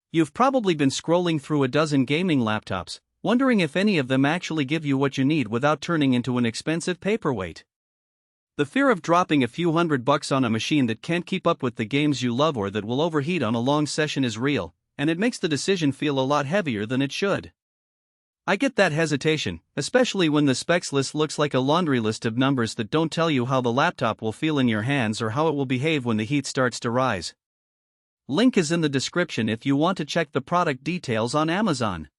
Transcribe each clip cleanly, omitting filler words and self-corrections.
You've probably been scrolling through a dozen gaming laptops, wondering if any of them actually give you what you need without turning into an expensive paperweight. The fear of dropping a few $100 on a machine that can't keep up with the games you love or that will overheat on a long session is real, and it makes the decision feel a lot heavier than it should. I get that hesitation, especially when the specs list looks like a laundry list of numbers that don't tell you how the laptop will feel in your hands or how it will behave when the heat starts to rise. Link is in the description if you want to check the product details on Amazon.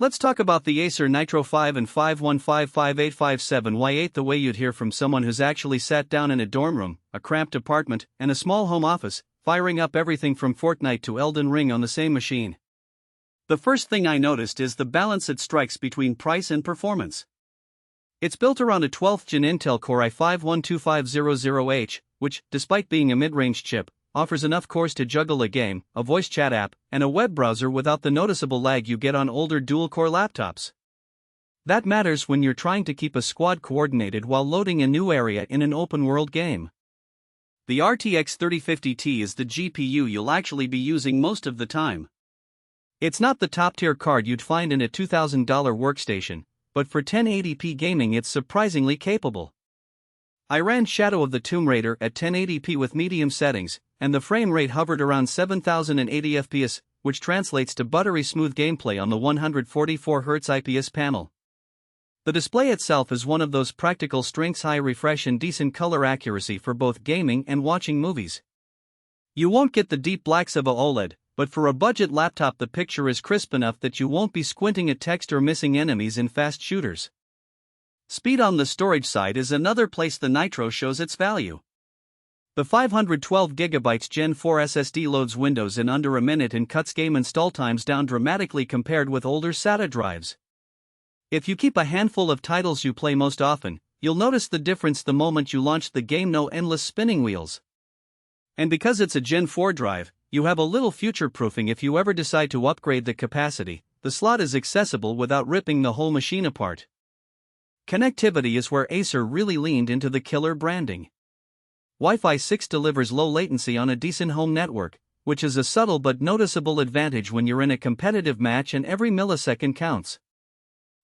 Let's talk about the Acer Nitro 5 and 5155857Y8 the way you'd hear from someone who's actually sat down in a dorm room, a cramped apartment, and a small home office, firing up everything from Fortnite to Elden Ring on the same machine. The first thing I noticed is the balance it strikes between price and performance. It's built around a 12th gen Intel Core i5-12500H, which, despite being a mid-range chip, offers enough cores to juggle a game, a voice chat app, and a web browser without the noticeable lag you get on older dual-core laptops. That matters when you're trying to keep a squad coordinated while loading a new area in an open-world game. The RTX 3050 is the GPU you'll actually be using most of the time. It's not the top-tier card you'd find in a $2,000 workstation, but for 1080p gaming it's surprisingly capable. I ran Shadow of the Tomb Raider at 1080p with medium settings, and the frame rate hovered around 7080 fps, which translates to buttery smooth gameplay on the 144Hz IPS panel. The display itself is one of those practical strengths: high refresh and decent color accuracy for both gaming and watching movies. You won't get the deep blacks of a OLED, but for a budget laptop the picture is crisp enough that you won't be squinting at text or missing enemies in fast shooters. Speed on the storage side is another place the Nitro shows its value. The 512GB Gen 4 SSD loads Windows in under a minute and cuts game install times down dramatically compared with older SATA drives. If you keep a handful of titles you play most often, you'll notice the difference the moment you launch the game: no endless spinning wheels. And because it's a Gen 4 drive, you have a little future-proofing if you ever decide to upgrade the capacity. The slot is accessible without ripping the whole machine apart. Connectivity is where Acer really leaned into the killer branding. Wi-Fi 6 delivers low latency on a decent home network, which is a subtle but noticeable advantage when you're in a competitive match and every millisecond counts.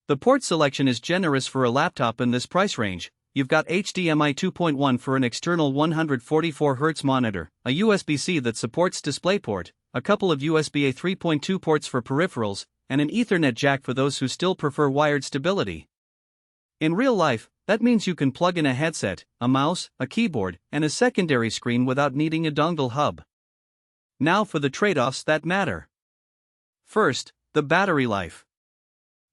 The port selection is generous for a laptop in this price range. You've got HDMI 2.1 for an external 144Hz monitor, a USB-C that supports DisplayPort, a couple of USB-A 3.2 ports for peripherals, and an Ethernet jack for those who still prefer wired stability. In real life, that means you can plug in a headset, a mouse, a keyboard, and a secondary screen without needing a dongle hub. Now for the trade-offs that matter. First, the battery life.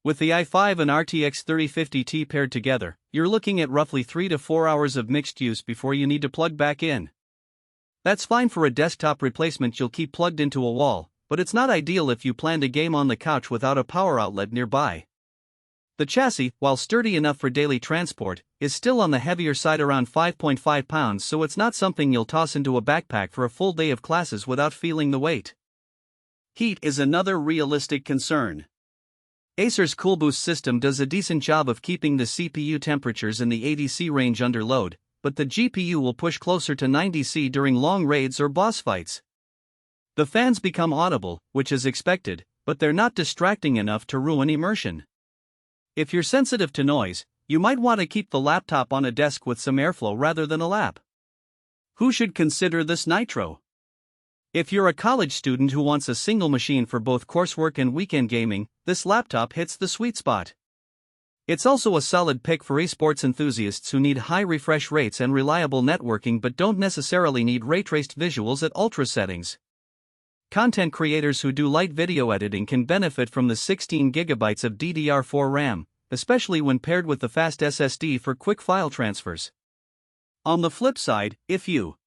With the i5 and RTX 3050 paired together, you're looking at roughly 3 to 4 hours of mixed use before you need to plug back in. That's fine for a desktop replacement you'll keep plugged into a wall, but it's not ideal if you plan to game on the couch without a power outlet nearby. The chassis, while sturdy enough for daily transport, is still on the heavier side, around 5.5 pounds, so it's not something you'll toss into a backpack for a full day of classes without feeling the weight. Heat is another realistic concern. Acer's CoolBoost system does a decent job of keeping the CPU temperatures in the 80°C range under load, but the GPU will push closer to 90°C during long raids or boss fights. The fans become audible, which is expected, but they're not distracting enough to ruin immersion. If you're sensitive to noise, you might want to keep the laptop on a desk with some airflow rather than a lap. Who should consider this Nitro? If you're a college student who wants a single machine for both coursework and weekend gaming, this laptop hits the sweet spot. It's also a solid pick for esports enthusiasts who need high refresh rates and reliable networking but don't necessarily need ray-traced visuals at ultra settings. Content creators who do light video editing can benefit from the 16GB of DDR4 RAM, especially when paired with the fast SSD for quick file transfers. On the flip side, if you